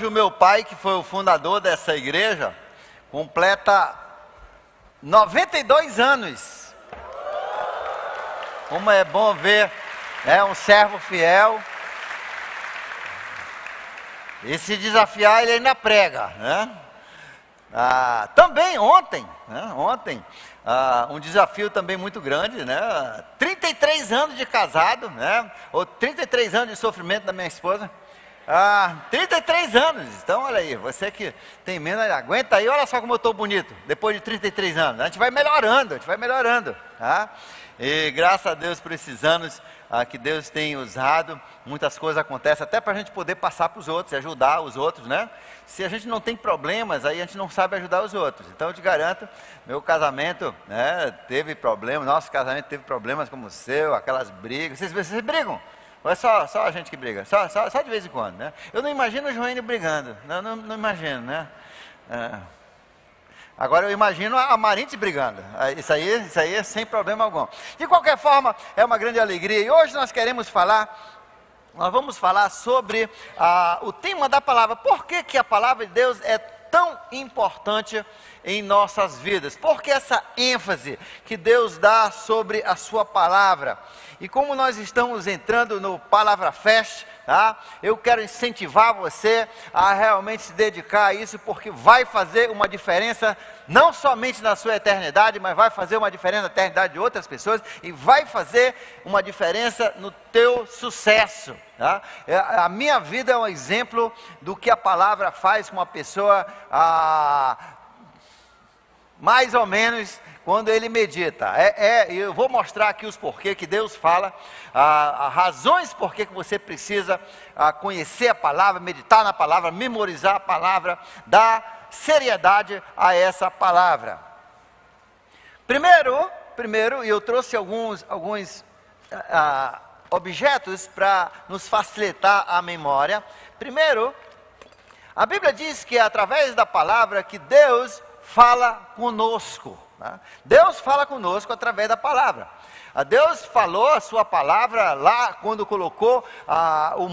Hoje o meu pai, que foi o fundador dessa igreja, completa 92 anos. Como é bom ver, é um servo fiel. E se desafiar, ele ainda prega, né? Também ontem, um desafio também muito grande, né? 33 anos de casado, né? Ou 33 anos de sofrimento da minha esposa. 33 anos, então olha aí, você que tem menos, aguenta aí, olha só como eu estou bonito, depois de 33 anos, a gente vai melhorando, tá? E graças a Deus por esses anos que Deus tem usado, muitas coisas acontecem, até para a gente poder passar para os outros, ajudar os outros, né? Se a gente não tem problemas, aí a gente não sabe ajudar os outros. Então eu te garanto, meu casamento, né, teve problemas, nosso casamento teve problemas como o seu, aquelas brigas, vocês brigam? Ou é só a gente que briga? Só de vez em quando, né? Eu não imagino o Joênio brigando, não imagino, né? Agora eu imagino a Marinte brigando, isso aí é sem problema algum. De qualquer forma, é uma grande alegria, e hoje nós vamos falar sobre o tema da palavra. Por que a palavra de Deus é tão importante em nossas vidas? Por que essa ênfase que Deus dá sobre a sua palavra? E como nós estamos entrando no Palavra Fest, tá? Eu quero incentivar você a realmente se dedicar a isso, porque vai fazer uma diferença, não somente na sua eternidade, mas vai fazer uma diferença na eternidade de outras pessoas, e vai fazer uma diferença no teu sucesso, tá? A minha vida é um exemplo do que a palavra faz com uma pessoa, mais ou menos, quando ele medita. Eu vou mostrar aqui os porquê que Deus fala, razões por que você precisa conhecer a palavra, meditar na palavra, memorizar a palavra, dar seriedade a essa palavra. Primeiro, eu trouxe alguns objetos para nos facilitar a memória. Primeiro, a Bíblia diz que é através da palavra que Deus fala conosco. Deus fala conosco através da palavra. Deus falou a sua palavra lá quando colocou o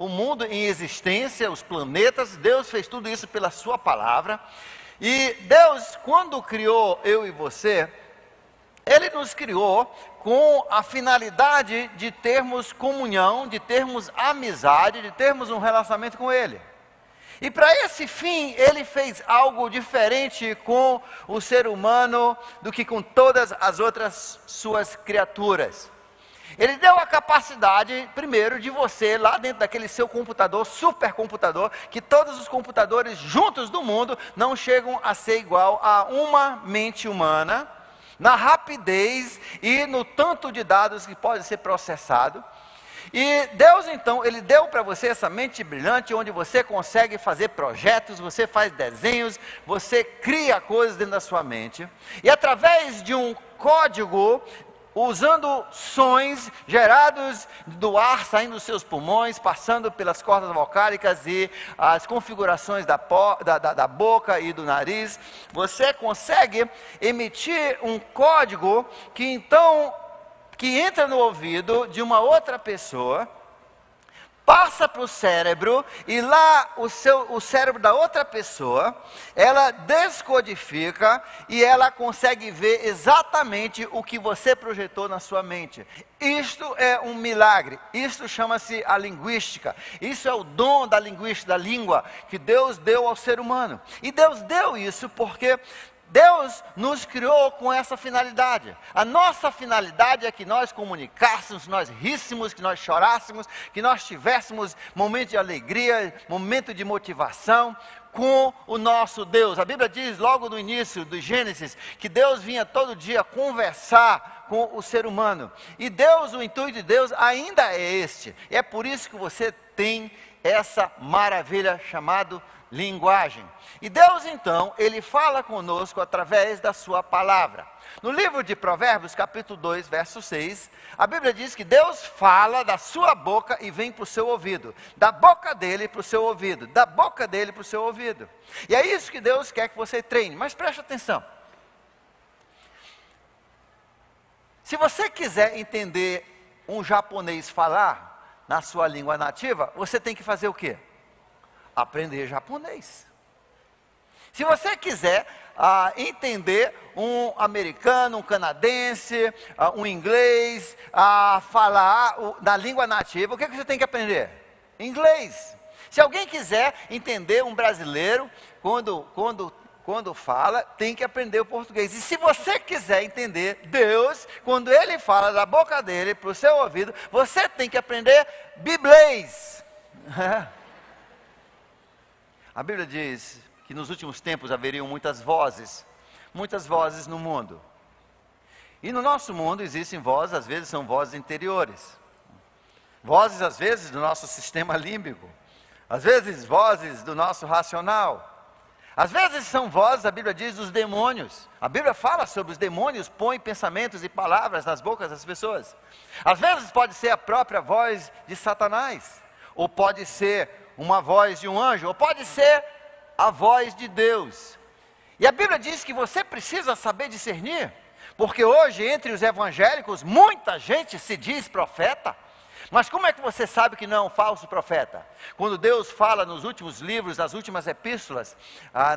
mundo em existência, os planetas. Deus fez tudo isso pela sua palavra. E Deus, quando criou eu e você, Ele nos criou com a finalidade de termos comunhão, de termos amizade, de termos um relacionamento com Ele. E para esse fim, Ele fez algo diferente com o ser humano do que com todas as outras suas criaturas. Ele deu a capacidade, primeiro, de você, lá dentro daquele seu computador, supercomputador, que todos os computadores juntos do mundo não chegam a ser igual a uma mente humana, na rapidez e no tanto de dados que pode ser processado. E Deus então, Ele deu para você essa mente brilhante, onde você consegue fazer projetos, você faz desenhos, você cria coisas dentro da sua mente, e através de um código, usando sons gerados do ar saindo dos seus pulmões, passando pelas cordas vocálicas e as configurações da boca e do nariz, você consegue emitir um código que entra no ouvido de uma outra pessoa, passa para o cérebro, e lá o cérebro da outra pessoa, ela descodifica e ela consegue ver exatamente o que você projetou na sua mente. Isto é um milagre, isto chama-se a linguística, isso é o dom da linguística, da língua, que Deus deu ao ser humano. E Deus deu isso porque Deus nos criou com essa finalidade. A nossa finalidade é que nós comunicássemos, que nós ríssemos, que nós chorássemos, que nós tivéssemos momento de alegria, momento de motivação com o nosso Deus. A Bíblia diz logo no início do Gênesis que Deus vinha todo dia conversar com o ser humano. E Deus, o intuito de Deus ainda é este. E é por isso que você tem essa maravilha chamada linguagem. E Deus então, Ele fala conosco através da sua palavra. No livro de Provérbios, capítulo 2, verso 6, a Bíblia diz que Deus fala da sua boca e vem para o seu ouvido. Da boca dele para o seu ouvido. Da boca dele para o seu ouvido. E é isso que Deus quer que você treine. Mas preste atenção. Se você quiser entender um japonês falar na sua língua nativa, você tem que fazer o quê? aprender japonês. Se você quiser entender um americano, um canadense, um inglês, falar na língua nativa, o que você tem que aprender? Inglês. Se alguém quiser entender um brasileiro, quando fala, tem que aprender o português. E se você quiser entender Deus, quando Ele fala da boca dele para o seu ouvido, você tem que aprender biblês. A Bíblia diz que nos últimos tempos haveriam muitas vozes no mundo. E no nosso mundo existem vozes, às vezes são vozes interiores. Vozes, às vezes, do nosso sistema límbico. Às vezes, vozes do nosso racional. Às vezes são vozes, a Bíblia diz, dos demônios. A Bíblia fala sobre os demônios, põe pensamentos e palavras nas bocas das pessoas. Às vezes pode ser a própria voz de Satanás. Ou pode ser uma voz de um anjo. Ou pode ser a voz de Deus. E a Bíblia diz que você precisa saber discernir. Porque hoje, entre os evangélicos, muita gente se diz profeta. Mas como é que você sabe que não é um falso profeta? Quando Deus fala nos últimos livros, nas últimas epístolas,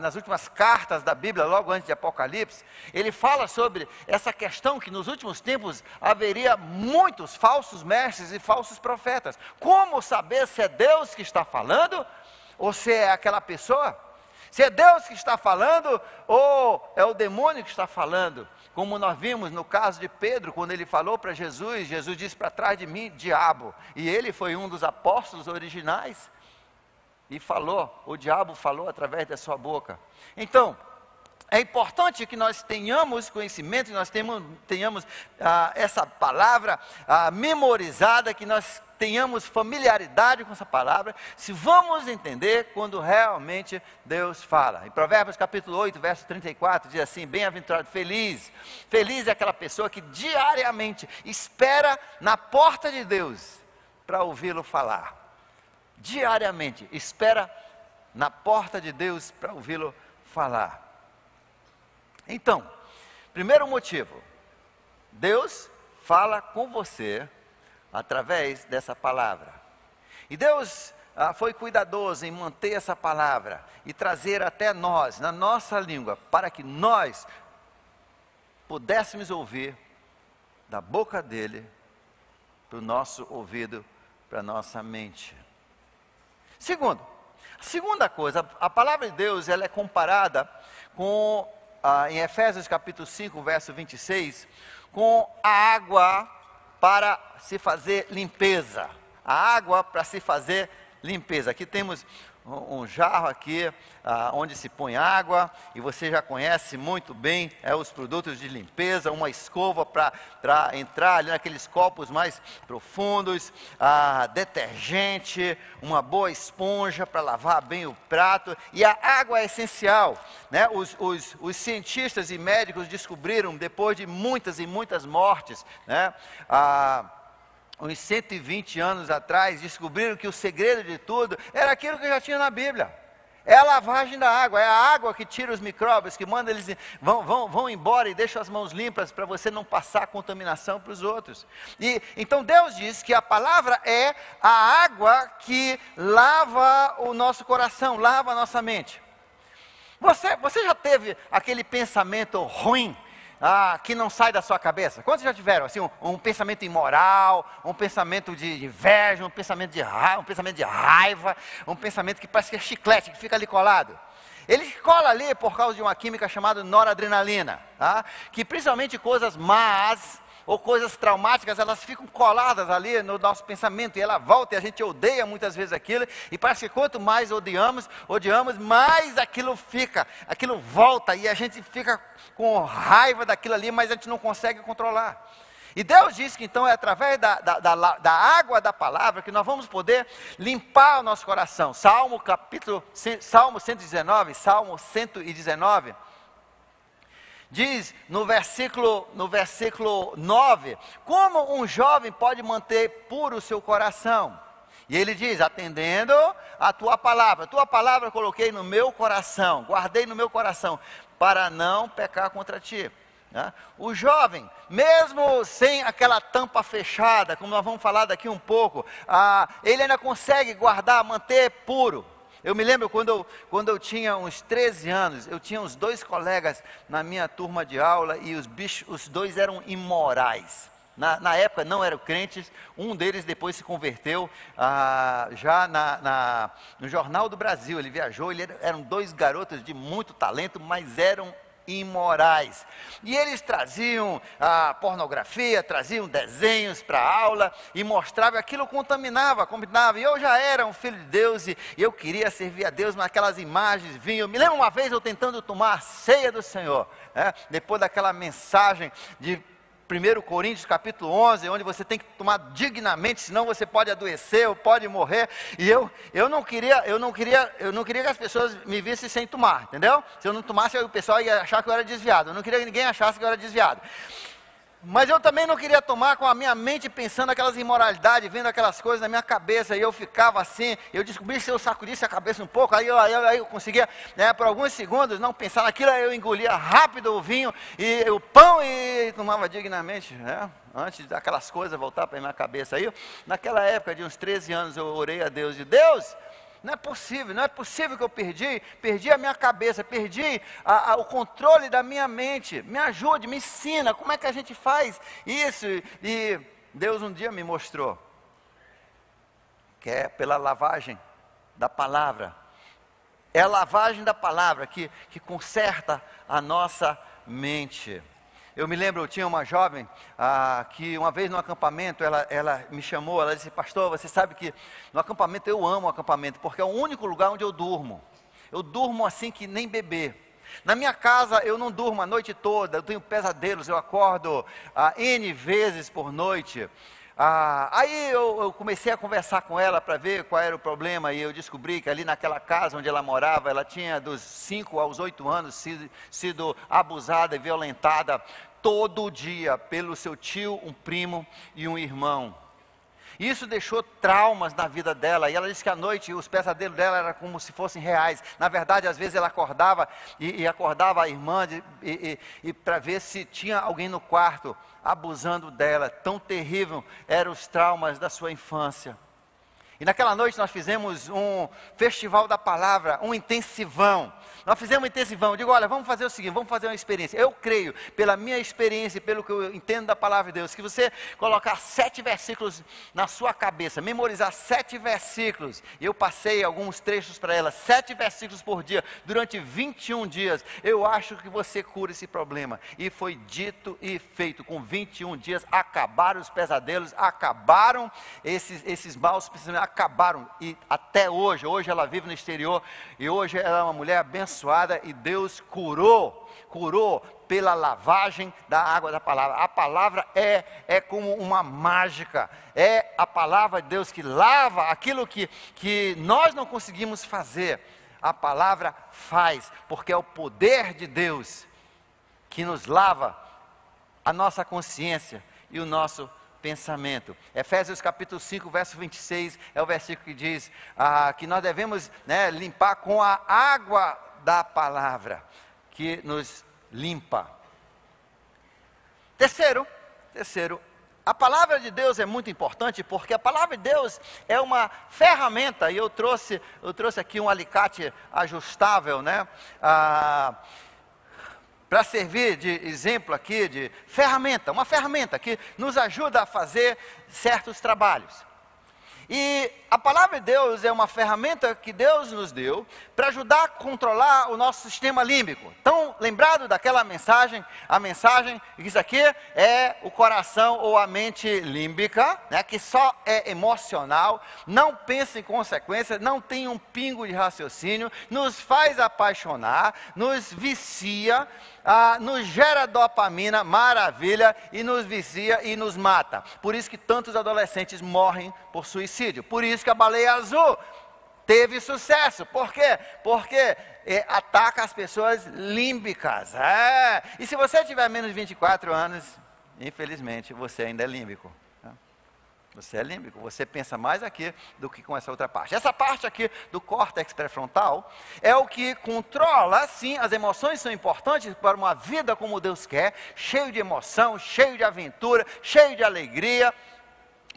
nas últimas cartas da Bíblia, logo antes de Apocalipse, Ele fala sobre essa questão que nos últimos tempos haveria muitos falsos mestres e falsos profetas. Como saber se é Deus que está falando ou se é aquela pessoa? Se é Deus que está falando ou é o demônio que está falando? Como nós vimos no caso de Pedro, quando ele falou para Jesus, Jesus disse: para trás de mim, diabo. E ele foi um dos apóstolos originais. E falou, o diabo falou através da sua boca. Então, é importante que nós tenhamos conhecimento, que nós tenhamos essa palavra memorizada, que nós tenhamos familiaridade com essa palavra, se vamos entender quando realmente Deus fala. Em Provérbios capítulo 8, verso 34, diz assim: bem-aventurado, feliz é aquela pessoa que diariamente espera na porta de Deus para ouvi-lo falar. Diariamente espera na porta de Deus para ouvi-lo falar. Então, primeiro motivo, Deus fala com você através dessa palavra. E Deus foi cuidadoso em manter essa palavra e trazer até nós, na nossa língua, para que nós pudéssemos ouvir da boca dele, para o nosso ouvido, para a nossa mente. Segundo, a segunda coisa, a palavra de Deus, ela é comparada com, em Efésios capítulo 5, verso 26, com a água para se fazer limpeza. A água para se fazer limpeza. Aqui temos um jarro aqui, onde se põe água, e você já conhece muito bem os produtos de limpeza, uma escova para entrar ali naqueles copos mais profundos, detergente, uma boa esponja para lavar bem o prato, e a água é essencial, né? Os cientistas e médicos descobriram, depois de muitas e muitas mortes, né? Uns 120 anos atrás, descobriram que o segredo de tudo era aquilo que já tinha na Bíblia. É a lavagem da água, é a água que tira os micróbios, que manda eles vão embora e deixa as mãos limpas para você não passar contaminação para os outros. E então Deus diz que a palavra é a água que lava o nosso coração, lava a nossa mente. Você já teve aquele pensamento ruim? Que não sai da sua cabeça? Quantos já tiveram assim, um pensamento imoral, um pensamento de inveja, um pensamento de raiva, um pensamento que parece que é chiclete, que fica ali colado? Ele cola ali por causa de uma química chamada noradrenalina, que principalmente coisas más ou coisas traumáticas, elas ficam coladas ali no nosso pensamento, e ela volta, e a gente odeia muitas vezes aquilo, e parece que quanto mais odiamos, mais aquilo fica, aquilo volta, e a gente fica com raiva daquilo ali, mas a gente não consegue controlar. E Deus diz que então é através da água da palavra que nós vamos poder limpar o nosso coração. Salmo 119, diz no versículo 9, como um jovem pode manter puro o seu coração? E ele diz: atendendo a tua palavra eu coloquei no meu coração, guardei no meu coração, para não pecar contra ti. O jovem, mesmo sem aquela tampa fechada, como nós vamos falar daqui um pouco, ele ainda consegue guardar, manter puro. Eu me lembro quando eu tinha uns 13 anos, eu tinha uns 2 colegas na minha turma de aula e os 2 eram imorais. Na época não eram crentes, um deles depois se converteu já no Jornal do Brasil, ele viajou, eram 2 garotos de muito talento, mas eram imorais. E eles traziam pornografia, traziam desenhos para a aula e mostravam, aquilo contaminava. E eu já era um filho de Deus e eu queria servir a Deus naquelas imagens, vinham. Me lembro uma vez eu tentando tomar a ceia do Senhor, depois daquela mensagem de 1 Coríntios capítulo 11, onde você tem que tomar dignamente, senão você pode adoecer ou pode morrer. E eu não queria que as pessoas me vissem sem tomar, entendeu? Se eu não tomasse, o pessoal ia achar que eu era desviado. Eu não queria que ninguém achasse que eu era desviado. Mas eu também não queria tomar com a minha mente pensando aquelas imoralidades, vendo aquelas coisas na minha cabeça, e eu ficava assim, eu descobri se eu sacudisse a cabeça um pouco, aí eu conseguia, por alguns segundos, não pensar naquilo, aí eu engolia rápido o vinho, e o pão, e tomava dignamente, antes daquelas coisas voltar para a minha cabeça. Aí, naquela época de uns 13 anos, eu orei a Deus, e Deus, não é possível que eu perdi a minha cabeça, perdi o controle da minha mente, me ajude, me ensina, como é que a gente faz isso? E Deus um dia me mostrou, que é pela lavagem da palavra, é a lavagem da palavra que conserta a nossa mente. Eu me lembro, eu tinha uma jovem que uma vez no acampamento, ela me chamou, ela disse: pastor, você sabe que no acampamento, eu amo o acampamento, porque é o único lugar onde eu durmo. Eu durmo assim que nem bebê. Na minha casa eu não durmo a noite toda, eu tenho pesadelos, eu acordo N vezes por noite. Aí eu comecei a conversar com ela para ver qual era o problema, e eu descobri que ali naquela casa onde ela morava, ela tinha dos 5 aos 8 anos sido abusada e violentada todo dia pelo seu tio, um primo e um irmão. Isso deixou traumas na vida dela, e ela disse que à noite os pesadelos dela eram como se fossem reais. Na verdade, às vezes ela acordava e acordava a irmã para ver se tinha alguém no quarto abusando dela. Tão terrível eram os traumas da sua infância. E naquela noite nós fizemos um festival da palavra, um intensivão. Nós fizemos um intensivão. Eu digo: olha, vamos fazer o seguinte, vamos fazer uma experiência. Eu creio, pela minha experiência e pelo que eu entendo da palavra de Deus, que você colocar 7 versículos na sua cabeça, memorizar 7 versículos. E eu passei alguns trechos para ela, 7 versículos por dia, durante 21 dias. Eu acho que você cura esse problema. E foi dito e feito. Com 21 dias, acabaram os pesadelos, acabaram esses maus pensamentos, acabaram. E até hoje ela vive no exterior, e hoje ela é uma mulher abençoada, e Deus curou pela lavagem da água da palavra. A palavra é como uma mágica, é a palavra de Deus que lava aquilo que nós não conseguimos fazer. A palavra faz, porque é o poder de Deus que nos lava a nossa consciência e o nosso pensamento. Efésios capítulo 5, verso 26, é o versículo que diz que nós devemos limpar com a água da palavra, que nos limpa. Terceiro, a palavra de Deus é muito importante, porque a palavra de Deus é uma ferramenta, e eu trouxe aqui um alicate ajustável, para servir de exemplo aqui, de ferramenta, uma ferramenta que nos ajuda a fazer certos trabalhos. E a palavra de Deus é uma ferramenta que Deus nos deu para ajudar a controlar o nosso sistema límbico. Então, lembrado daquela mensagem, a mensagem, isso aqui é o coração ou a mente límbica, que só é emocional, não pensa em consequências, não tem um pingo de raciocínio, nos faz apaixonar, nos vicia, nos gera dopamina, maravilha, e nos vicia e nos mata. Por isso que tantos adolescentes morrem por suicídio. Por isso que a baleia azul teve sucesso. Por quê? Porque ataca as pessoas límbicas. E se você tiver menos de 24 anos, infelizmente, você ainda é límbico. Você é límbico, você pensa mais aqui do que com essa outra parte. Essa parte aqui do córtex pré-frontal é o que controla, sim, as emoções são importantes para uma vida como Deus quer, cheio de emoção, cheio de aventura, cheio de alegria.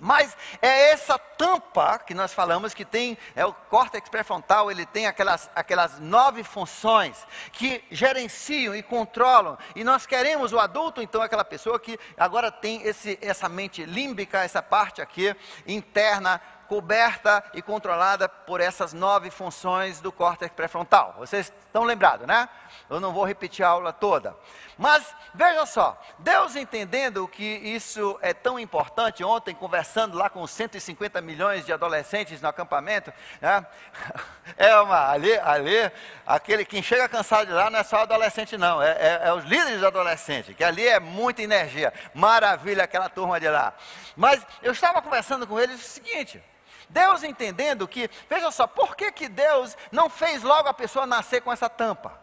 Mas é essa tampa que nós falamos que tem, é o córtex pré-frontal, ele tem aquelas 9 funções que gerenciam e controlam. E nós queremos o adulto, então, aquela pessoa que agora tem essa mente límbica, essa parte aqui interna, coberta e controlada por essas 9 funções do córtex pré-frontal. Vocês estão lembrados, né? Eu não vou repetir a aula toda. Mas, veja só, Deus entendendo que isso é tão importante, ontem conversando lá com 150 milhões de adolescentes no acampamento, né? Aquele quem chega cansado de lá não é só adolescente não, é os líderes de adolescente, que ali é muita energia, maravilha aquela turma de lá. Mas eu estava conversando com eles o seguinte, Deus entendendo que, veja só, por que Deus não fez logo a pessoa nascer com essa tampa?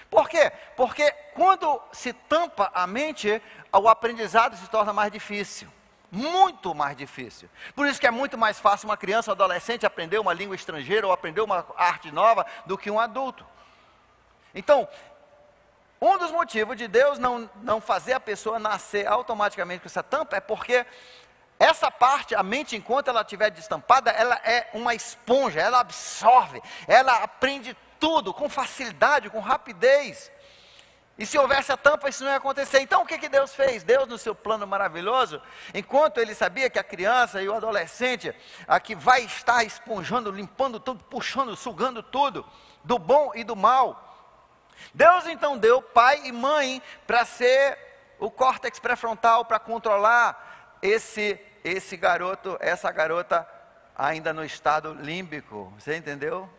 Por quê? Porque quando se tampa a mente, o aprendizado se torna mais difícil. Muito mais difícil. Por isso que é muito mais fácil uma criança ou adolescente aprender uma língua estrangeira ou aprender uma arte nova do que um adulto. Então, um dos motivos de Deus não fazer a pessoa nascer automaticamente com essa tampa é porque essa parte, a mente, enquanto ela estiver destampada, ela é uma esponja, ela absorve, ela aprende tudo com facilidade, com rapidez. E se houvesse a tampa, isso não ia acontecer. Então o que Deus fez? Deus, no seu plano maravilhoso, enquanto ele sabia que a criança e o adolescente aqui vai estar esponjando, limpando tudo, puxando, sugando tudo, do bom e do mal, Deus então deu pai e mãe para ser o córtex pré-frontal, para controlar esse garoto, essa garota ainda no estado límbico. Você entendeu?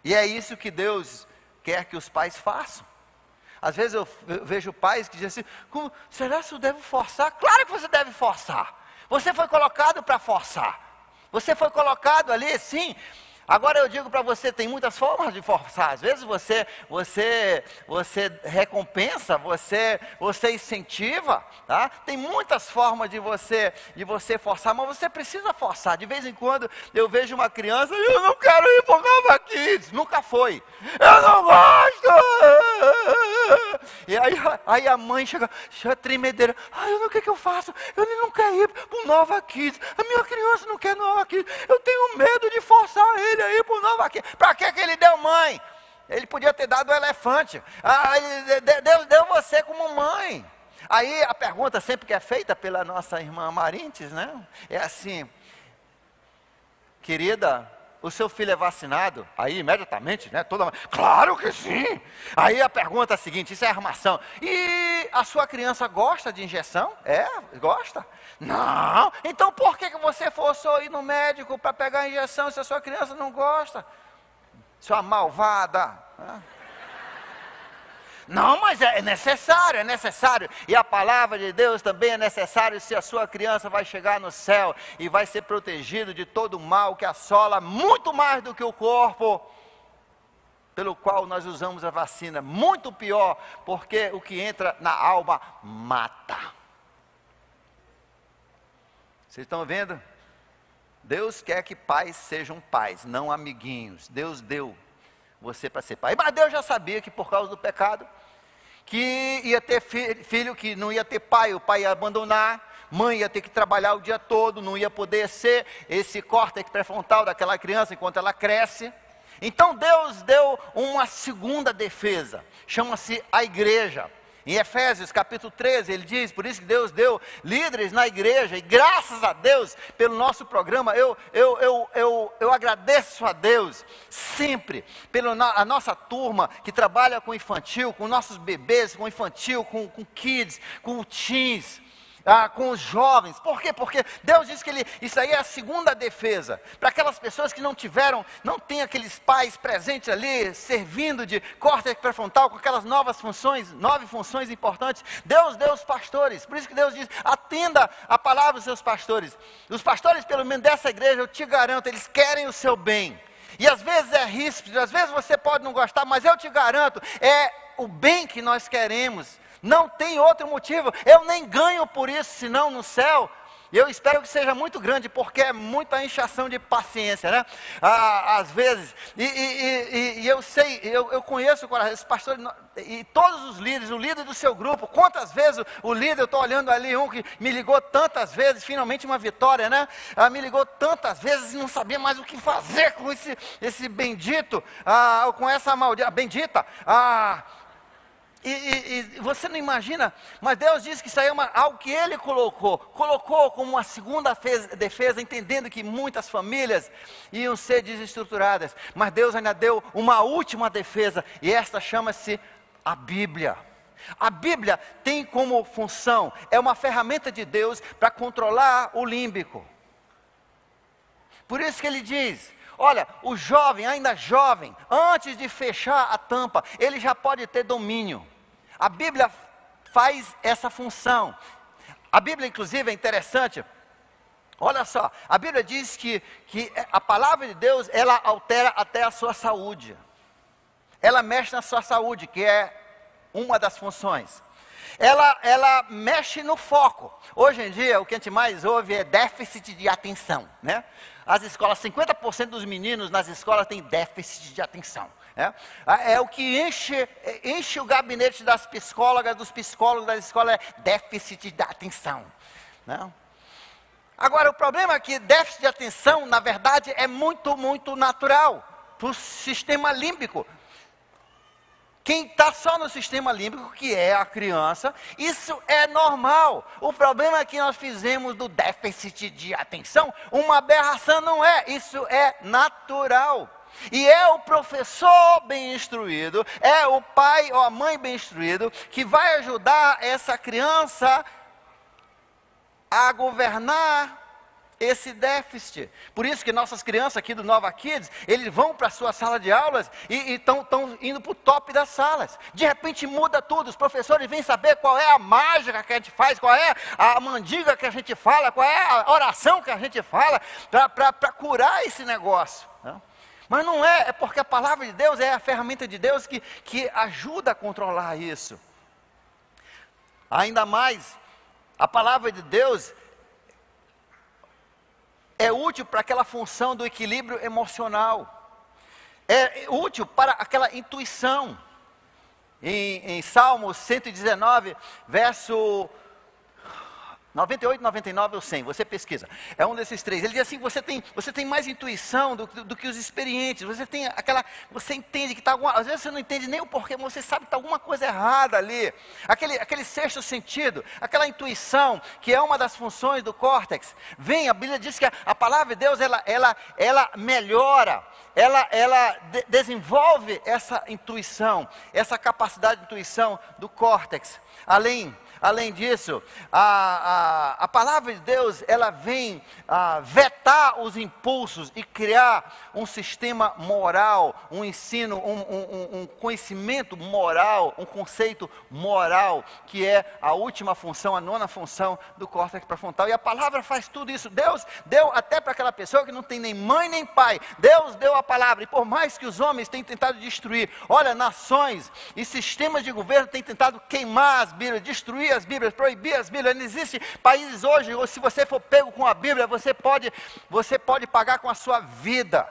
E é isso que Deus quer que os pais façam. Às vezes eu vejo pais que dizem assim, será que eu devo forçar? Claro que você deve forçar. Você foi colocado para forçar. Você foi colocado ali, sim. Agora eu digo para você, tem muitas formas de forçar. Às vezes você recompensa, você incentiva, tá? Tem muitas formas de você forçar, mas você precisa forçar. De vez em quando eu vejo uma criança, eu não quero ir para o Nova Kids, nunca foi. Eu não gosto. E aí a mãe chega tremedeira, o que eu faço? Ele não quer ir para o Nova Kids, a minha criança não quer Nova Kids, eu tenho medo de forçar ele aí para o Nova Kids. Para que ele deu mãe? Ele podia ter dado o elefante. Deus deu você como mãe. Aí a pergunta sempre que é feita pela nossa irmã Marintes, né? É assim, querida, o seu filho é vacinado? Aí imediatamente, né? Claro que sim! Aí a pergunta é a seguinte, isso é armação. E a sua criança gosta de injeção? Gosta? Não! Então por que você forçou ir no médico para pegar a injeção se a sua criança não gosta? Sua malvada! Não, mas é necessário. E a palavra de Deus também é necessária se a sua criança vai chegar no céu e vai ser protegido de todo o mal que assola muito mais do que o corpo, pelo qual nós usamos a vacina. Muito pior, porque o que entra na alma mata. Vocês estão vendo? Deus quer que pais sejam pais, não amiguinhos. Deus deu você para ser pai. Mas Deus já sabia que por causa do pecado, que ia ter filho que não ia ter pai, o pai ia abandonar, mãe ia ter que trabalhar o dia todo, não ia poder ser esse córtex pré-frontal daquela criança enquanto ela cresce. Então Deus deu uma segunda defesa, chama-se a igreja. Em Efésios capítulo 13, ele diz, por isso que Deus deu líderes na igreja, e graças a Deus pelo nosso programa, eu agradeço a Deus sempre, pela nossa turma que trabalha com infantil, com nossos bebês, com infantil, com kids, com teens, com os jovens. Por quê? Porque Deus diz que isso aí é a segunda defesa, para aquelas pessoas que não tem aqueles pais presentes ali, servindo de córtex pré-frontal, com aquelas 9 funções importantes. Deus deu os pastores, por isso que Deus diz, atenda a palavra dos seus pastores. Os pastores, pelo menos dessa igreja, eu te garanto, eles querem o seu bem. E às vezes é ríspido, às vezes você pode não gostar, mas eu te garanto, é o bem que nós queremos. Não tem outro motivo, eu nem ganho por isso, senão no céu, E eu espero que seja muito grande, porque é muita encheção de paciência, né? Às vezes, e eu sei, eu conheço esse pastor e todos os líderes, o líder do seu grupo. Quantas vezes o líder, eu estou olhando ali um que me ligou tantas vezes, finalmente uma vitória, né? Me ligou tantas vezes e não sabia mais o que fazer com esse bendito, com essa maldita, bendita, E você não imagina, mas Deus disse que isso aí é algo que Ele colocou como uma segunda defesa, entendendo que muitas famílias iam ser desestruturadas, mas Deus ainda deu uma última defesa, e esta chama-se a Bíblia. A Bíblia tem como função, é uma ferramenta de Deus para controlar o límbico. Por isso que Ele diz: olha, o jovem, ainda jovem, antes de fechar a tampa, ele já pode ter domínio. A Bíblia faz essa função. A Bíblia, inclusive, é interessante. Olha só, a Bíblia diz que a palavra de Deus, ela altera até a sua saúde. Ela mexe na sua saúde, que é uma das funções. Ela mexe no foco. Hoje em dia, o que a gente mais ouve é déficit de atenção, né? As escolas, 50% dos meninos nas escolas têm déficit de atenção. É o que enche o gabinete das psicólogas, dos psicólogos das escolas, é déficit de atenção, né? Agora, o problema é que déficit de atenção, na verdade, é muito, muito natural para o sistema límbico. Quem está só no sistema límbico, que é a criança, isso é normal. O problema é que nós fizemos do déficit de atenção uma aberração, não é? Isso é natural. E é o professor bem instruído, é o pai ou a mãe bem instruído, que vai ajudar essa criança a governar esse déficit. Por isso que nossas crianças aqui do Nova Kids, eles vão para a sua sala de aulas e estão indo para o top das salas. De repente muda tudo, os professores vêm saber qual é a mágica que a gente faz, qual é a mandiga que a gente fala, qual é a oração que a gente fala, para curar esse negócio, né? Mas não é porque a palavra de Deus é a ferramenta de Deus que ajuda a controlar isso. Ainda mais, a palavra de Deus é útil para aquela função do equilíbrio emocional. É útil para aquela intuição. Em Salmos 119, verso 98, 99 ou 100, você pesquisa. É um desses três. Ele diz assim: você tem mais intuição do que os experientes. Você entende que está às vezes você não entende nem o porquê, mas você sabe que está alguma coisa errada ali. Aquele sexto sentido, aquela intuição, que é uma das funções do córtex. A Bíblia diz que a palavra de Deus, ela melhora, ela desenvolve essa intuição, essa capacidade de intuição do córtex. Além disso, a palavra de Deus, ela vem vetar os impulsos e criar um sistema moral, um ensino, um conhecimento moral, um conceito moral, que é a última função, a nona função do córtex pré-frontal. E a palavra faz tudo isso. Deus deu até para aquela pessoa que não tem nem mãe nem pai. Deus deu a palavra. E por mais que os homens tenham tentado destruir, olha, nações e sistemas de governo têm tentado queimar as Bíblias, destruir as Bíblias, proibir as Bíblias. Não existe países hoje, ou se você for pego com a Bíblia, você pode pagar com a sua vida.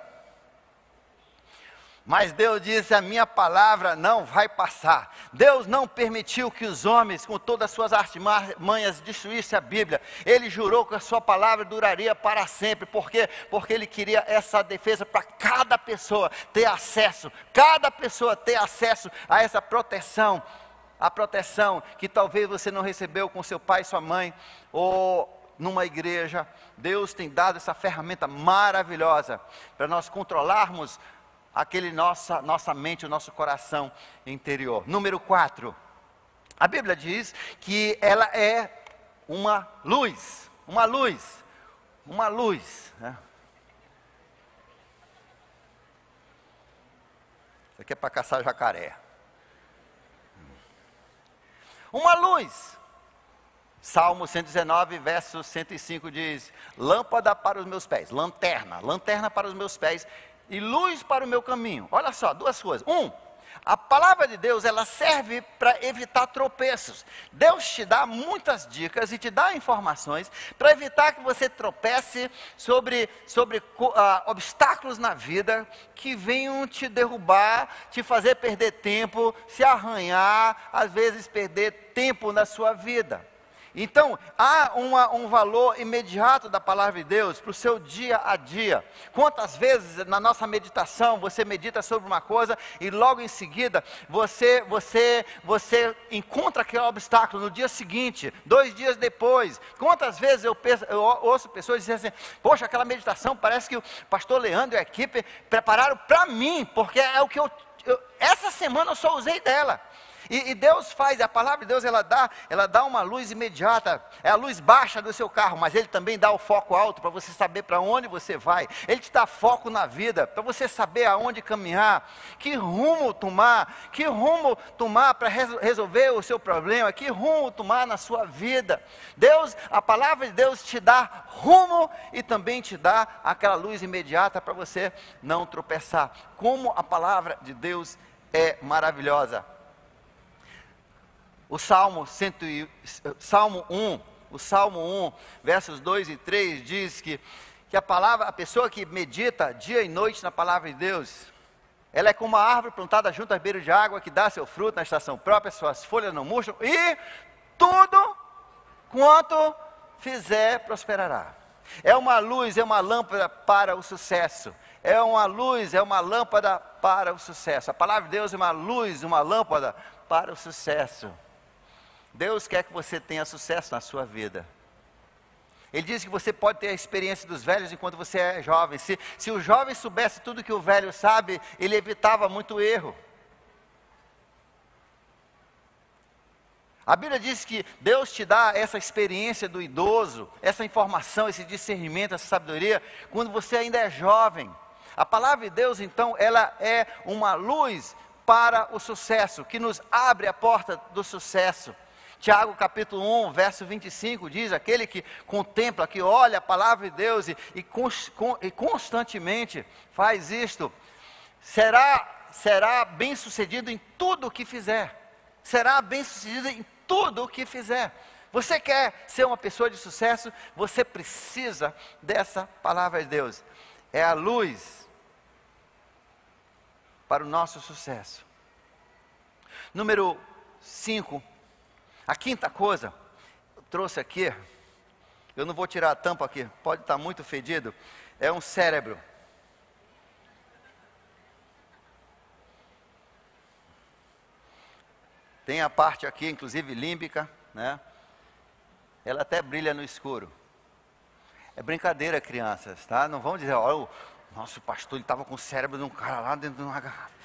Mas Deus disse: a minha palavra não vai passar. Deus não permitiu que os homens, com todas as suas artimanhas, destruíssem a Bíblia. Ele jurou que a sua palavra duraria para sempre. Por quê? Porque Ele queria essa defesa para cada pessoa ter acesso. Cada pessoa ter acesso a essa proteção. A proteção que talvez você não recebeu com seu pai e sua mãe, ou numa igreja. Deus tem dado essa ferramenta maravilhosa para nós controlarmos nossa mente, o nosso coração interior. Número 4, a Bíblia diz que ela é uma luz, né? Isso aqui é para caçar jacaré. Uma luz. Salmo 119, verso 105 diz: lâmpada para os meus pés, lanterna para os meus pés e luz para o meu caminho. Olha só, duas coisas. A palavra de Deus, ela serve para evitar tropeços. Deus te dá muitas dicas e te dá informações para evitar que você tropece sobre obstáculos na vida que venham te derrubar, te fazer perder tempo, se arranhar, às vezes perder tempo na sua vida. Então, há um valor imediato da palavra de Deus para o seu dia a dia. Quantas vezes na nossa meditação você medita sobre uma coisa e logo em seguida você encontra aquele obstáculo no dia seguinte, 2 dias depois. Quantas vezes eu ouço pessoas dizendo assim: poxa, aquela meditação parece que o pastor Leandro e a equipe prepararam para mim, porque é o que essa semana eu só usei dela. E Deus faz, a palavra de Deus, ela dá uma luz imediata, é a luz baixa do seu carro, mas Ele também dá o foco alto, para você saber para onde você vai. Ele te dá foco na vida, para você saber aonde caminhar, que rumo tomar para resolver o seu problema, que rumo tomar na sua vida. A palavra de Deus te dá rumo e também te dá aquela luz imediata para você não tropeçar. Como a palavra de Deus é maravilhosa. O Salmo 1, versos 2 e 3, diz que a pessoa que medita dia e noite na palavra de Deus, ela é como uma árvore plantada junto à beira de água, que dá seu fruto na estação própria, suas folhas não murcham, e tudo quanto fizer prosperará. É uma luz, é uma lâmpada para o sucesso. É uma luz, é uma lâmpada para o sucesso. A palavra de Deus é uma luz, uma lâmpada para o sucesso. Deus quer que você tenha sucesso na sua vida. Ele diz que você pode ter a experiência dos velhos enquanto você é jovem. Se o jovem soubesse tudo que o velho sabe, ele evitava muito erro. A Bíblia diz que Deus te dá essa experiência do idoso, essa informação, esse discernimento, essa sabedoria, quando você ainda é jovem. A palavra de Deus, então, ela é uma luz para o sucesso, que nos abre a porta do sucesso. Tiago capítulo 1, verso 25 diz: aquele que contempla, que olha a palavra de Deus e constantemente faz isto, será bem sucedido em tudo o que fizer. Será bem sucedido em tudo o que fizer. Você quer ser uma pessoa de sucesso? Você precisa dessa palavra de Deus. É a luz para o nosso sucesso. Número 5. A quinta coisa, eu trouxe aqui, eu não vou tirar a tampa aqui, pode estar muito fedido, é um cérebro. Tem a parte aqui, inclusive límbica, né? Ela até brilha no escuro. É brincadeira, crianças, tá? Não vão dizer: olha, o nosso pastor, ele estava com o cérebro de um cara lá dentro de uma garrafa.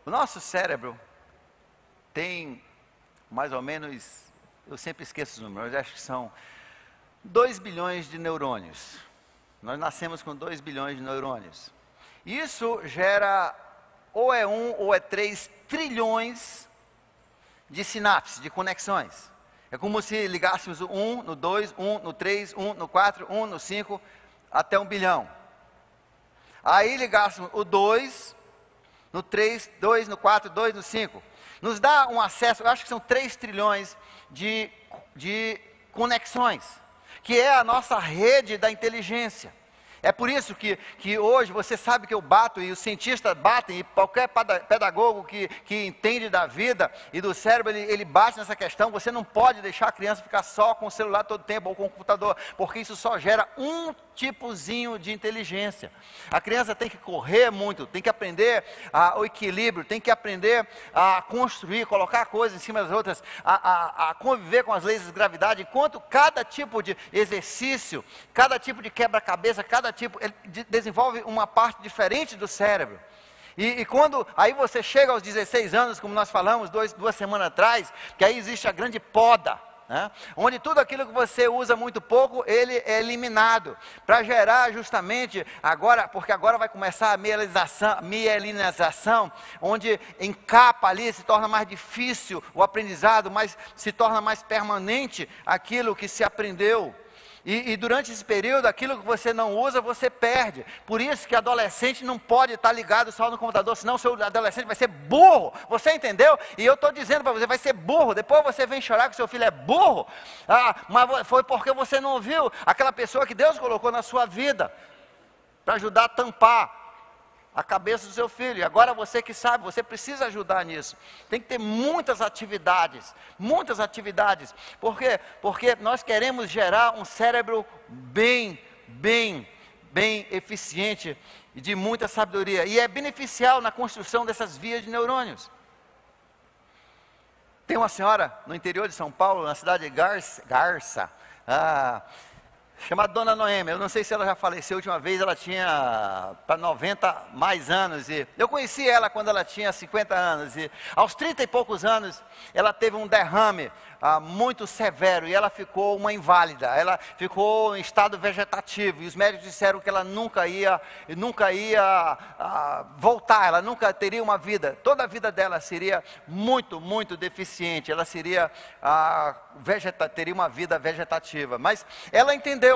O nosso cérebro tem mais ou menos, eu sempre esqueço os números, eu acho que são 2 bilhões de neurônios. Nós nascemos com 2 bilhões de neurônios. Isso gera ou é 1 ou é 3 trilhões de sinapses, de conexões. É como se ligássemos o 1 no 2, 1 no 3, 1 no 4, 1 no 5, até 1 bilhão. Aí ligássemos o 2... no 3, 2 no 4, 2 no 5. Nos dá um acesso, eu acho que são 3 trilhões de conexões, que é a nossa rede da inteligência. É por isso que hoje você sabe que eu bato, e os cientistas batem, e qualquer pedagogo que entende da vida e do cérebro, ele bate nessa questão. Você não pode deixar a criança ficar só com o celular todo tempo, ou com o computador, porque isso só gera um tipozinho de inteligência. A criança tem que correr muito, tem que aprender o equilíbrio, tem que aprender a construir, colocar coisas em cima das outras, a conviver com as leis da gravidade, enquanto cada tipo de exercício, cada tipo de quebra-cabeça, cada tipo, ele desenvolve uma parte diferente do cérebro. E quando aí você chega aos 16 anos, como nós falamos 2 semanas atrás, que aí existe a grande poda, né? Onde tudo aquilo que você usa muito pouco, ele é eliminado, para gerar justamente, porque agora vai começar a mielinização, onde encapa ali, se torna mais difícil o aprendizado, mas se torna mais permanente aquilo que se aprendeu. E durante esse período, aquilo que você não usa, você perde. Por isso que adolescente não pode estar ligado só no computador, senão o seu adolescente vai ser burro. Você entendeu? E eu estou dizendo para você, vai ser burro. Depois você vem chorar que seu filho é burro. Mas foi porque você não ouviu aquela pessoa que Deus colocou na sua vida para ajudar a tampar a cabeça do seu filho. E agora você que sabe, você precisa ajudar nisso. Tem que ter muitas atividades. Por quê? Porque nós queremos gerar um cérebro bem eficiente e de muita sabedoria. E é beneficial na construção dessas vias de neurônios. Tem uma senhora no interior de São Paulo, na cidade de Garça, chamada Dona Noêmia. Eu não sei se ela já faleceu a última vez, ela tinha para 90 mais anos, e eu conheci ela quando ela tinha 50 anos, e aos 30 e poucos anos, ela teve um derrame muito severo, e ela ficou uma inválida, ela ficou em estado vegetativo, e os médicos disseram que ela nunca ia voltar, ela nunca teria uma vida, toda a vida dela seria muito deficiente, ela seria, teria uma vida vegetativa, mas ela entendeu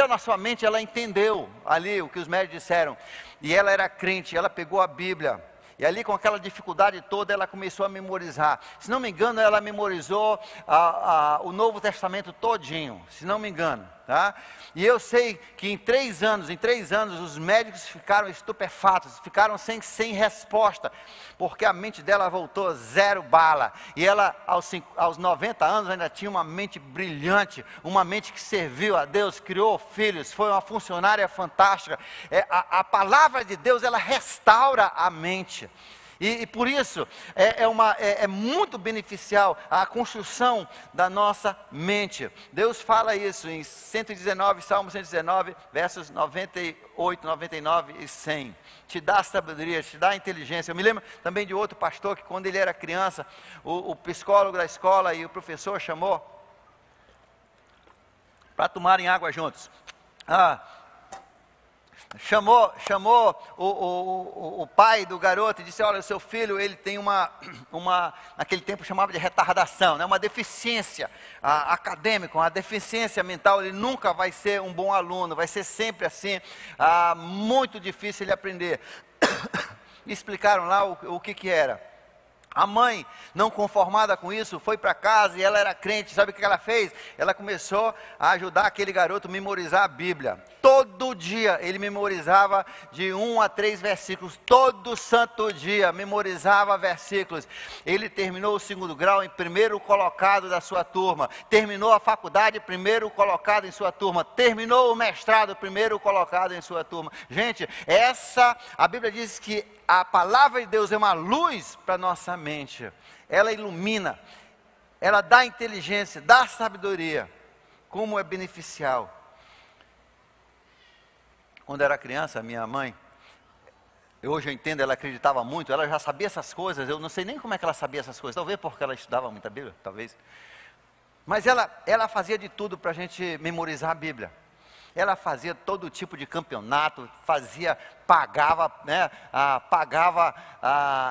na sua mente, ela entendeu ali o que os médicos disseram, e ela era crente, ela pegou a Bíblia, e ali com aquela dificuldade toda, ela começou a memorizar. Se não me engano, ela memorizou o Novo Testamento todinho, se não me engano. Tá? E eu sei que em 3 anos, os médicos ficaram estupefatos, ficaram sem resposta, porque a mente dela voltou 0 bala. E ela, aos 90 anos, ainda tinha uma mente brilhante, uma mente que serviu a Deus, criou filhos, foi uma funcionária fantástica. A palavra de Deus, ela restaura a mente. E por isso, é muito beneficial a construção da nossa mente. Deus fala isso em Salmo 119, versos 98, 99 e 100. Te dá sabedoria, te dá inteligência. Eu me lembro também de outro pastor que quando ele era criança, o psicólogo da escola e o professor chamou para tomarem água juntos. Chamou o pai do garoto e disse: olha, o seu filho, ele tem naquele tempo chamava de retardação, né? Uma deficiência acadêmica, uma deficiência mental, ele nunca vai ser um bom aluno, vai ser sempre assim, muito difícil ele aprender. E explicaram lá o que era. A mãe, não conformada com isso, foi para casa e ela era crente. Sabe o que ela fez? Ela começou a ajudar aquele garoto a memorizar a Bíblia. Todo dia ele memorizava de 1 a 3 versículos. Todo santo dia memorizava versículos. Ele terminou o 2º grau em primeiro colocado da sua turma. Terminou a faculdade, primeiro colocado em sua turma. Terminou o mestrado, primeiro colocado em sua turma. Gente, a Bíblia diz que a palavra de Deus é uma luz para a nossa mente. Ela ilumina, ela dá inteligência, dá sabedoria. Como é beneficial. Quando eu era criança, minha mãe, hoje eu entendo, ela acreditava muito, ela já sabia essas coisas, eu não sei nem como é que ela sabia essas coisas, talvez porque ela estudava muita Bíblia, talvez. Mas ela fazia de tudo para a gente memorizar a Bíblia. Ela fazia todo tipo de campeonato, pagava, né,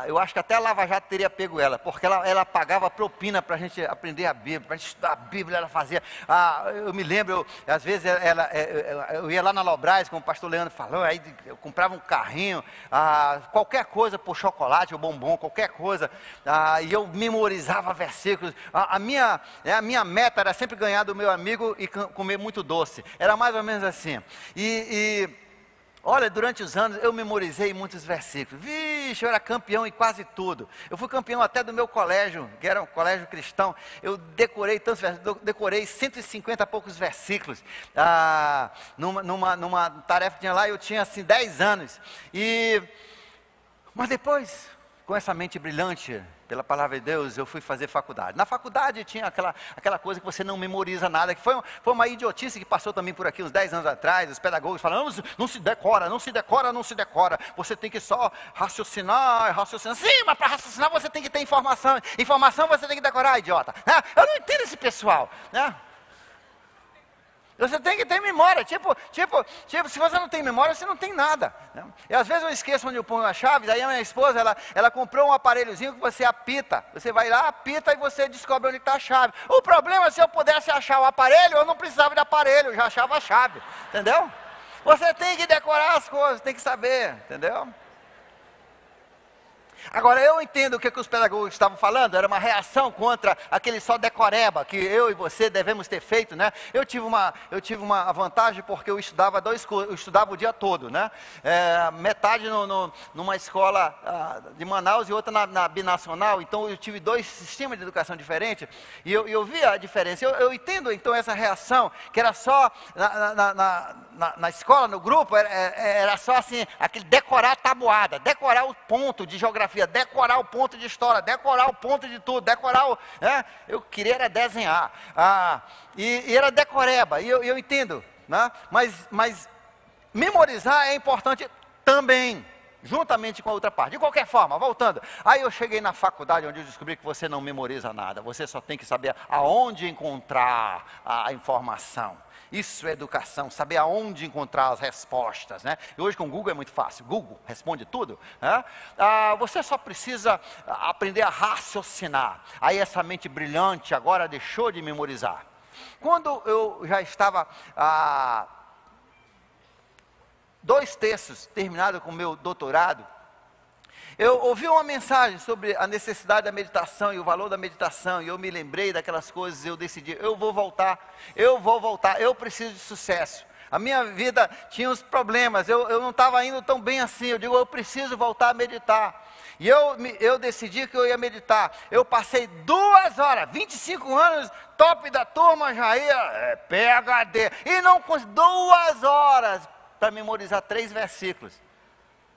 eu acho que até a Lava Jato teria pego ela, porque ela pagava propina para a gente aprender a Bíblia, para a gente estudar a Bíblia, ela fazia, eu me lembro, às vezes eu ia lá na Lobras, como o pastor Leandro falou, aí eu comprava um carrinho, qualquer coisa por chocolate ou bombom, qualquer coisa, e eu memorizava versículos, a minha meta era sempre ganhar do meu amigo e comer muito doce, era mais ou menos assim, olha, durante os anos eu memorizei muitos versículos. Vixe, eu era campeão em quase tudo. Eu fui campeão até do meu colégio, que era um colégio cristão. Eu decorei tantos versículos, decorei 150 e poucos versículos. Numa tarefa que tinha lá, eu tinha assim 10 anos. Mas depois, com essa mente brilhante pela palavra de Deus, eu fui fazer faculdade. Na faculdade tinha aquela coisa que você não memoriza nada, que foi uma idiotice que passou também por aqui uns 10 anos atrás, os pedagogos falando, não se decora, você tem que só raciocinar. Sim, mas para raciocinar você tem que ter informação você tem que decorar, idiota. Eu não entendo esse pessoal. Você tem que ter memória, tipo, se você não tem memória, você não tem nada, né? E às vezes eu esqueço onde eu ponho a chave, daí a minha esposa, ela comprou um aparelhozinho que você apita, você vai lá, apita e você descobre onde está a chave. O problema é se eu pudesse achar o aparelho, eu não precisava de aparelho, eu já achava a chave, entendeu? Você tem que decorar as coisas, tem que saber, entendeu? Agora, eu entendo o que os pedagogos estavam falando, era uma reação contra aquele só decoreba, que eu e você devemos ter feito, né? Eu tive uma vantagem porque eu estudava eu estudava o dia todo, né? Metade numa escola de Manaus e outra na Binacional, então eu tive 2 sistemas de educação diferentes, e eu vi a diferença. Eu entendo então essa reação, que era só na escola, no grupo, era só assim, aquele decorar a tabuada, decorar o ponto de geografia, decorar o ponto de história, decorar o ponto de tudo, eu queria era desenhar, e era decoreba, e eu entendo, né? Mas memorizar é importante também, juntamente com a outra parte. De qualquer forma, voltando, aí eu cheguei na faculdade, onde eu descobri que você não memoriza nada, você só tem que saber aonde encontrar a informação. Isso é educação, saber aonde encontrar as respostas, né? E hoje com o Google é muito fácil, Google responde tudo, né? Você só precisa aprender a raciocinar. Aí essa mente brilhante agora deixou de memorizar. Quando eu já estava 2 terços terminado com o meu doutorado, eu ouvi uma mensagem sobre a necessidade da meditação e o valor da meditação, e eu me lembrei daquelas coisas, e eu decidi, eu vou voltar, eu preciso de sucesso. A minha vida tinha uns problemas, eu não estava indo tão bem assim, eu digo, eu preciso voltar a meditar. E eu decidi que eu ia meditar. Eu passei 2 horas, 25 anos, top da turma, já ia, PhD, e não com 2 horas para memorizar 3 versículos.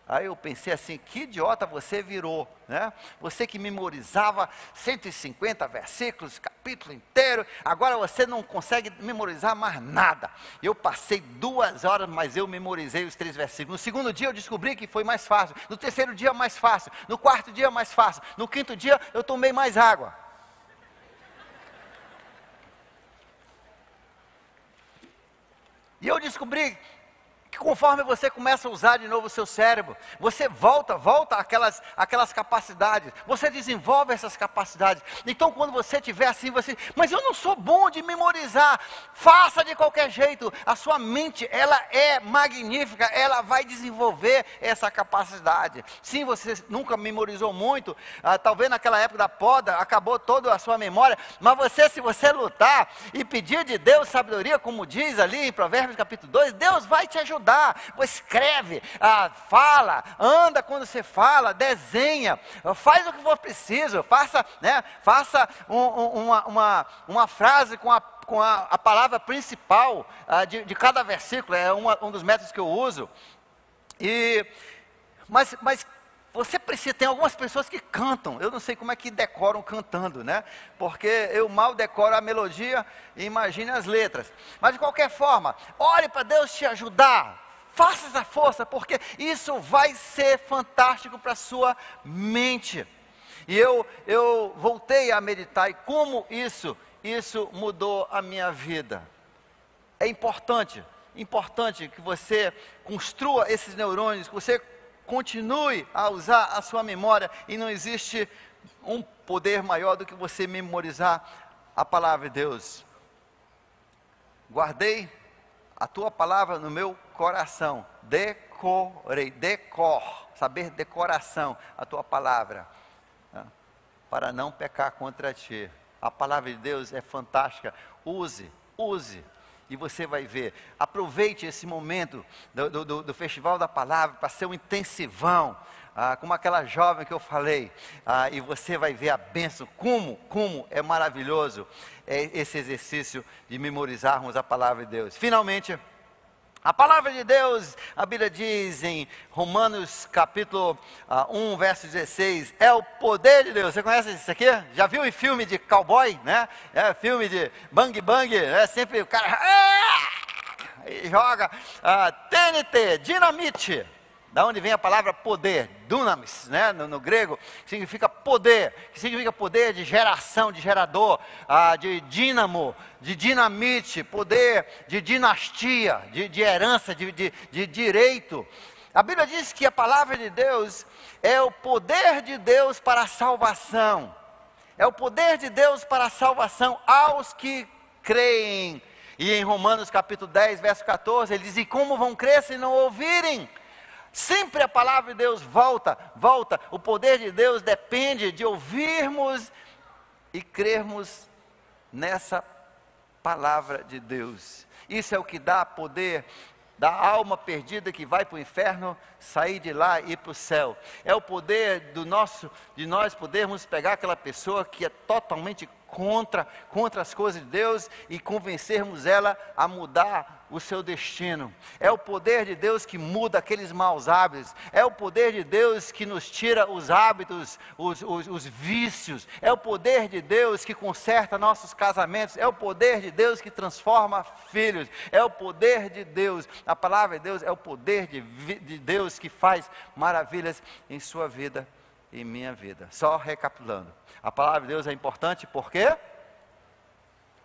Aí eu pensei assim, que idiota você virou, né? Você que memorizava 150 versículos, capítulo inteiro, agora você não consegue memorizar mais nada. Eu passei 2 horas, mas eu memorizei os 3 versículos. No 2º dia eu descobri que foi mais fácil, no 3º dia mais fácil, no 4º dia mais fácil, no 5º dia eu tomei mais água. E eu descobri que conforme você começa a usar de novo o seu cérebro, você volta àquelas capacidades, você desenvolve essas capacidades. Então quando você estiver assim, mas eu não sou bom de memorizar, faça de qualquer jeito, a sua mente, ela é magnífica, ela vai desenvolver essa capacidade. Sim, você nunca memorizou muito, talvez naquela época da poda, acabou toda a sua memória, mas se você lutar e pedir de Deus sabedoria, como diz ali em Provérbios capítulo 2, Deus vai te ajudar. Escreve, fala, anda quando você fala, desenha, faz o que for preciso, faça uma frase com a palavra principal de cada versículo, é um dos métodos que eu uso. Mas você precisa, tem algumas pessoas que cantam, eu não sei como é que decoram cantando, né? Porque eu mal decoro a melodia e imagine as letras. Mas de qualquer forma, ore para Deus te ajudar. Faça essa força, porque isso vai ser fantástico para a sua mente. E eu voltei a meditar, e como isso mudou a minha vida. É importante que você construa esses neurônios, que você continue a usar a sua memória, e não existe um poder maior do que você memorizar a palavra de Deus. Guardei a tua palavra no meu coração, saber decoração a tua palavra, né? Para não pecar contra ti. A palavra de Deus é fantástica, use, e você vai ver. Aproveite esse momento do Festival da Palavra para ser um intensivão, como aquela jovem que eu falei, e você vai ver a bênção, como é maravilhoso esse exercício de memorizarmos a palavra de Deus. Finalmente, a palavra de Deus, a Bíblia diz em Romanos capítulo 1, verso 16, é o poder de Deus. Você conhece isso aqui? Já viu em filme de cowboy, né? Filme de bang, sempre o cara e joga TNT, dinamite. Da onde vem a palavra poder, dunamis, né, no grego, que significa poder, que significa poder de geração, de gerador, de dínamo, de dinamite, poder de dinastia, de herança, de direito. A Bíblia diz que a palavra de Deus é o poder de Deus para a salvação. É o poder de Deus para a salvação aos que creem. E em Romanos capítulo 10, verso 14, ele diz: e como vão crer se não ouvirem? Sempre a palavra de Deus volta. O poder de Deus depende de ouvirmos e crermos nessa palavra de Deus. Isso é o que dá poder da alma perdida que vai para o inferno, sair de lá e ir para o céu. É o poder de nós podermos pegar aquela pessoa que é totalmente contra as coisas de Deus e convencermos ela a mudar o seu destino. É o poder de Deus que muda aqueles maus hábitos. É o poder de Deus que nos tira os hábitos, os vícios. É o poder de Deus que conserta nossos casamentos. É o poder de Deus que transforma filhos. É o poder de Deus. A palavra de Deus é o poder de Deus que faz maravilhas em sua vida e minha vida. Só recapitulando, a palavra de Deus é importante porque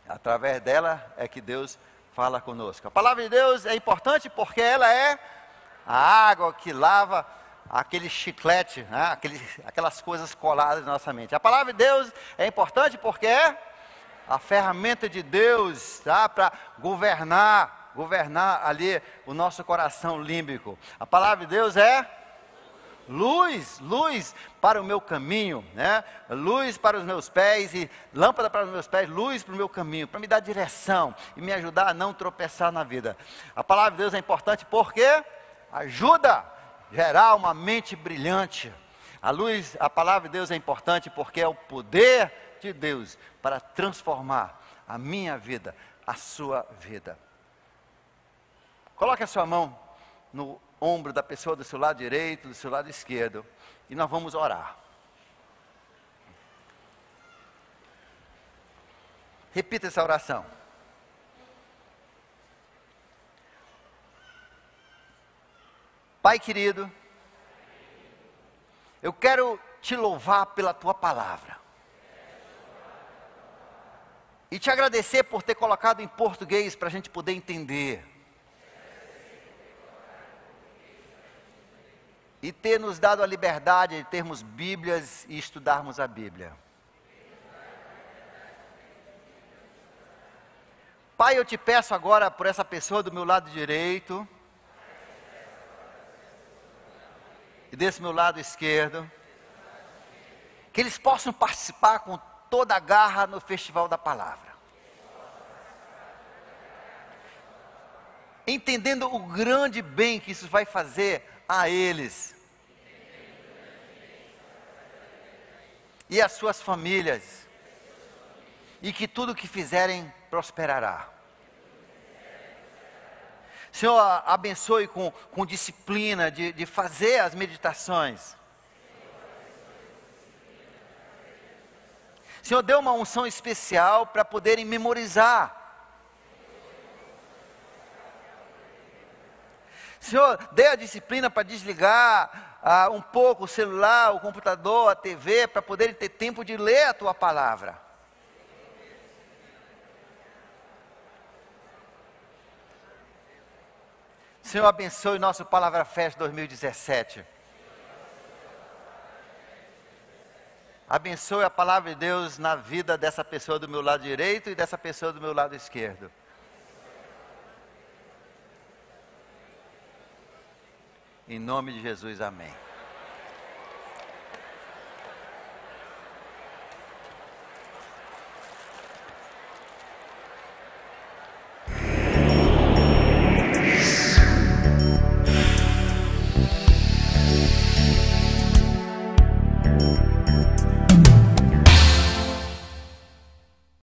através dela é que Deus fala conosco. A palavra de Deus é importante porque ela é a água que lava aquele chiclete, né? Aquelas coisas coladas na nossa mente. A palavra de Deus é importante porque é a ferramenta de Deus, tá? Para governar ali o nosso coração límbico. A palavra de Deus é luz para o meu caminho, né? Luz para os meus pés e lâmpada para os meus pés, luz para o meu caminho, para me dar direção e me ajudar a não tropeçar na vida. A palavra de Deus é importante porque ajuda a gerar uma mente brilhante. A palavra de Deus é importante porque é o poder de Deus para transformar a minha vida, a sua vida. Coloque a sua mão no ombro da pessoa do seu lado direito, do seu lado esquerdo, e nós vamos orar. Repita essa oração. Pai querido, eu quero te louvar pela tua palavra e te agradecer por ter colocado em português para a gente poder entender. E ter nos dado a liberdade de termos Bíblias e estudarmos a Bíblia. Pai, eu te peço agora por essa pessoa do meu lado direito e desse meu lado esquerdo, que eles possam participar com toda a garra no Festival da Palavra. Entendendo o grande bem que isso vai fazer a eles e às suas famílias, e que tudo que fizerem prosperará. Senhor, abençoe com disciplina de fazer as meditações. Senhor, dê uma unção especial para poderem memorizar. Senhor, dê a disciplina para desligar um pouco o celular, o computador, a TV, para poderem ter tempo de ler a tua palavra. Senhor, abençoe nosso Palavra Fest 2017. Abençoe a palavra de Deus na vida dessa pessoa do meu lado direito e dessa pessoa do meu lado esquerdo. Em nome de Jesus, amém.